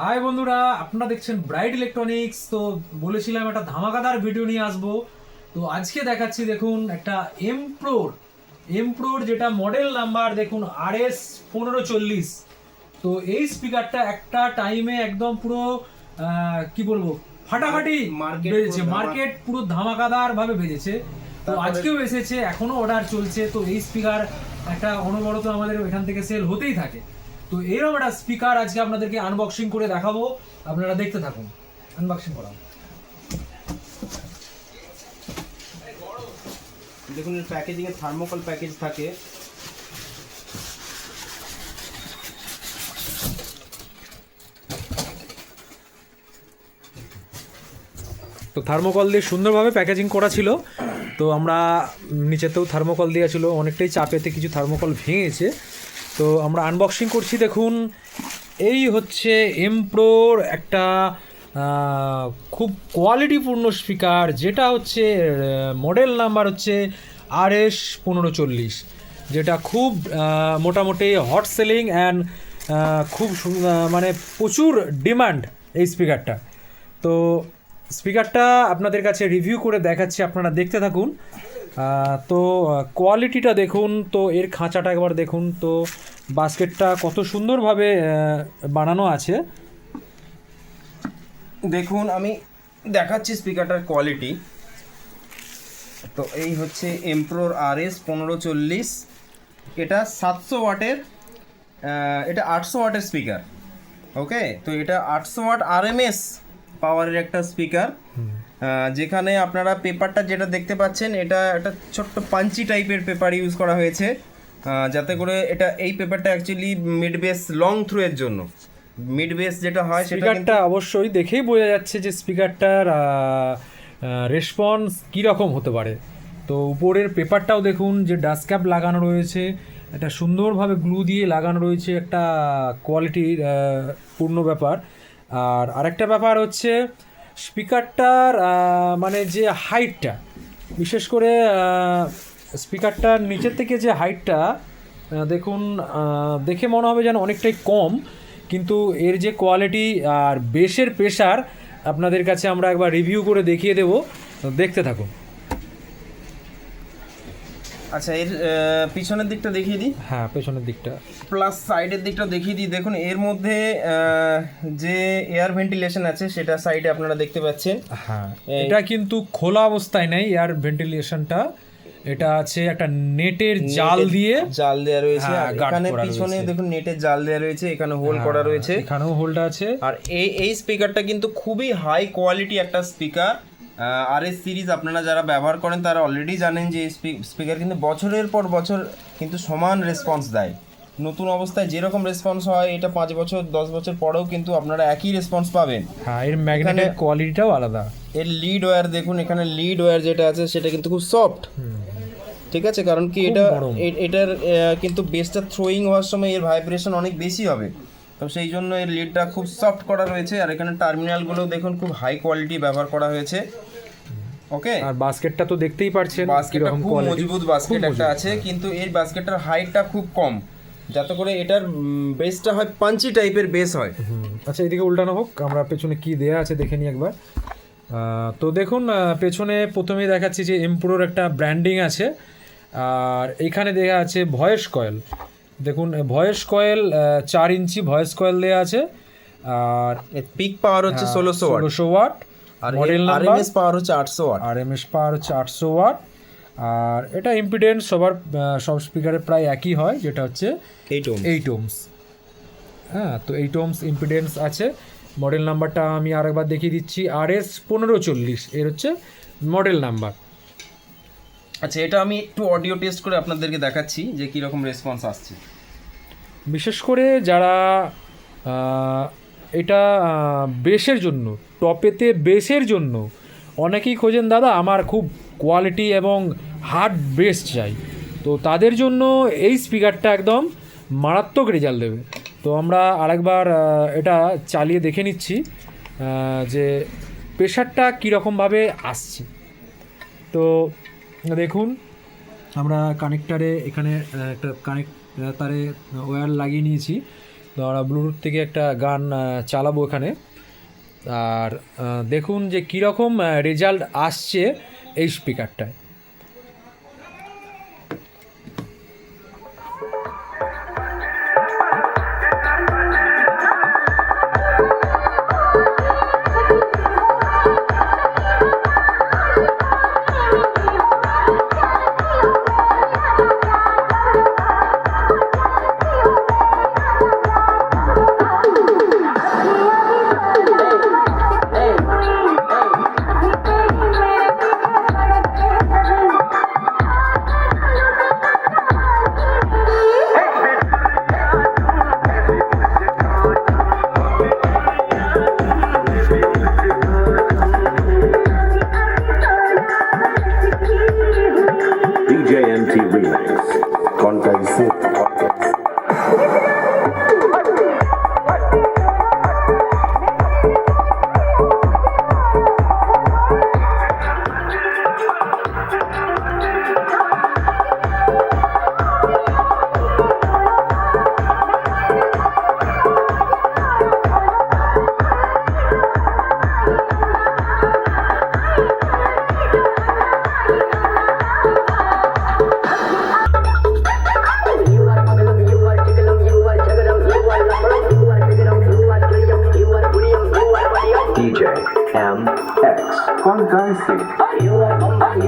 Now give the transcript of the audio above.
High বন্ধুরা, আপনারা দেখছেন ব্রাইট ইলেকট্রনিক্স। তো বলেছিলাম একটা ধামাকাদার ভিডিও নিয়ে আসবো। তো আজকে দেখাচ্ছি, দেখুন একটা এমপ্রোর যেটা মডেল নাম্বার দেখুন RS1540। তো এই স্পিকারটা একটা টাইমে একদম পুরো কি বলবো ফাটাফাটি বেজেছে, মার্কেট পুরো ধামাকাদার ভাবে বেজেছে। তো আজকেও এসেছে, এখনো অর্ডার চলছে। তো এই স্পিকার একটা অনবরত আমাদের এখান থেকে সেল হতেই থাকে। তো এরকম একটা স্পিকার আজকে আপনাদেরকে আনবক্সিং করে দেখাবো, আপনারা দেখতে থাকুন। আনবক্সিং করা দেখুন, এর প্যাকেজিং এ থার্মোকল প্যাকেজ থাকে। তো থার্মোকল দিয়ে সুন্দরভাবে প্যাকেজিং করা ছিল। তো আমরা নিচেতেও থার্মোকল দেওয়া ছিল, অনেকটাই চাপেতে কিছু থার্মোকল ভেঙেছে। তো আমরা আনবক্সিং করছি। দেখুন, এই হচ্ছে এমপ্রোর একটা খুব কোয়ালিটিপূর্ণ স্পিকার, যেটা হচ্ছে মডেল নাম্বার হচ্ছে RS1540, যেটা খুব মোটামুটি হট সেলিং অ্যান্ড খুব মানে প্রচুর ডিমান্ড এই স্পিকারটা। তো স্পিকারটা আপনাদের কাছে রিভিউ করে দেখাচ্ছি, আপনারা দেখতে থাকুন। তো কোয়ালিটিটা দেখুন, তো এর খাঁচাটা একবার দেখুন, তো বাস্কেটটা কত সুন্দরভাবে বানানো আছে। দেখুন, আমি দেখাচ্ছি স্পিকারটার কোয়ালিটি। তো এই হচ্ছে এমপ্রোর RS1540। এটা 700 ওয়াটের, এটা 800 ওয়াটের স্পিকার। ওকে, তো এটা 800 ওয়াট RMS পাওয়ারের একটা স্পিকার। যেখানে আপনারা পেপারটা যেটা দেখতে পাচ্ছেন, এটা একটা ছোট্ট পাঞ্চি টাইপের পেপার ইউজ করা হয়েছে, যাতে করে এই পেপারটা actually mid base long through এর জন্য। মিড বেস যেটা হয় স্পিকারটা অবশ্যই দেখেই বোঝা যাচ্ছে যে স্পিকারটার রেসপন্স কীরকম হতে পারে। তো উপরের পেপারটাও দেখুন, যে ডাস্ট ক্যাপ লাগানো রয়েছে, এটা সুন্দরভাবে গ্লু দিয়ে লাগানো রয়েছে, একটা কোয়ালিটির পূর্ণ ব্যাপার। আর আরেকটা ব্যাপার হচ্ছে স্পিকারটার মানে যে হাইটটা, বিশেষ করে স্পিকারটার নিচের থেকে যে হাইটটা দেখুন, দেখে মনে হবে যেন অনেকটাই কম, কিন্তু এর যে কোয়ালিটি আর বেসের প্রেশার আপনাদের কাছে আমরা একবার রিভিউ করে দেখিয়ে দেব, দেখতে থাকুন। আচ্ছা, এর পিছনের দিকটা দেখিয়ে দিই। হ্যাঁ, পেছনের দিকটা প্লাস সাইডের দিকটা দেখিয়ে দিই। দেখুন, এর মধ্যে যে এয়ার ভেন্টিলেশন আছে সেটা সাইডে আপনারা দেখতে পাচ্ছেন। হ্যাঁ, এটা কিন্তু খোলা অবস্থায় নেই এয়ার ভেন্টিলেশনটা, এটা আছে একটা নেটের জাল দেওয়া রয়েছে। আর এখানে পিছনে দেখুন নেটের জাল দেওয়া রয়েছে, এখানে হোল্ড করা রয়েছে, এখানেও হোল্ড আছে। আর এই স্পিকারটা কিন্তু খুবই হাই কোয়ালিটি একটা স্পিকার। RS সিরিজ আপনারা যারা ব্যবহার করেন তারা অলরেডি জানেন যে এই স্পিকার কিন্তু বছরের পর বছর কিন্তু সমান রেসপন্স দেয়। নতুন অবস্থায় যেরকম রেসপন্স হয়, এটা 5 বছর 10 বছর পরেও কিন্তু আপনারা একই রেসপন্স পাবেন। হ্যাঁ, এর ম্যাগনেটের কোয়ালিটিটাও আলাদা। এর লিড ওয়্যার দেখুন, এখানে লিড ওয়্যার যেটা আছে সেটা কিন্তু খুব সফট। ঠিক আছে, কারণ কি এটার কিন্তু বেসটা থ্রোয়িং হওয়ার সময় এর ভাইব্রেশন অনেক বেশি হবে, তো সেই জন্য এর লিডটা খুব সফট করা রয়েছে। আর এখানে টার্মিনালগুলো দেখুন, খুব হাই কোয়ালিটি ব্যবহার করা হয়েছে। ওকে, আর বাস্কেটটা তো দেখতেই পাচ্ছেন, বাস্কেটটা খুব মজবুত বাস্কেট একটা আছে, কিন্তু এই বাস্কেটটার হাইটটা খুব কম, যাতে করে এটার বেসটা হয় পাঞ্চি টাইপের বেস হয়। আচ্ছা, এদিকে উল্টানো হোক, আমরা পেছনে কি দেয়া আছে দেখে নিই একবার। তো দেখুন, পেছনে প্রথমেই দেখাচ্ছি যে এমপ্রোর একটা ব্র্যান্ডিং আছে, আর এখানে দেয়া আছে ভয়েস কয়েল। দেখুন, voice coil 4 inch voice coil দেওয়া আছে, আর এর পিক পাওয়ার হচ্ছে 1600 ওয়াট, আর মডেল RMS পাওয়ার হচ্ছে 800 ওয়াট। RMS পাওয়ার হচ্ছে 800 ওয়াট। আর এটা ইম্পিডেন্স সব স্পিকারে প্রায় একই হয়, যেটা হচ্ছে 8 ohms। হ্যাঁ, তো 8 ohms ইম্পিডেন্স আছে। মডেল নাম্বারটা আমি আরেকবার দেখিয়ে দিচ্ছি, RS1540 এর হচ্ছে মডেল নাম্বার। আচ্ছা, এটা আমি একটু অডিও টেস্ট করে আপনাদেরকে দেখাচ্ছি যে কীরকম রেসপন্স আসছে। বিশেষ করে যারা এটা বেসের জন্য, টপেতে বেসের জন্য অনেকেই খোঁজেন, দাদা আমার খুব কোয়ালিটি এবং হার্ড বেস চাই, তো তাদের জন্য এই স্পিকারটা একদম মারাত্মক রেজাল্ট দেবে। তো আমরা আরেকবার এটা চালিয়ে দেখে নিচ্ছি যে প্রেশারটা কীরকমভাবে আসছে। তো দেখুন, আমরা কানেক্টারে এখানে একটা তারে ওয়্যার লাগিয়ে নিয়েছি। তো আমরা ব্লুটুথ থেকে একটা গান চালাবো এখানে। আর দেখুন যে কীরকম রেজাল্ট আসছে এই স্পিকারটায়। DJMT Remix. Contact DJ MX. Contact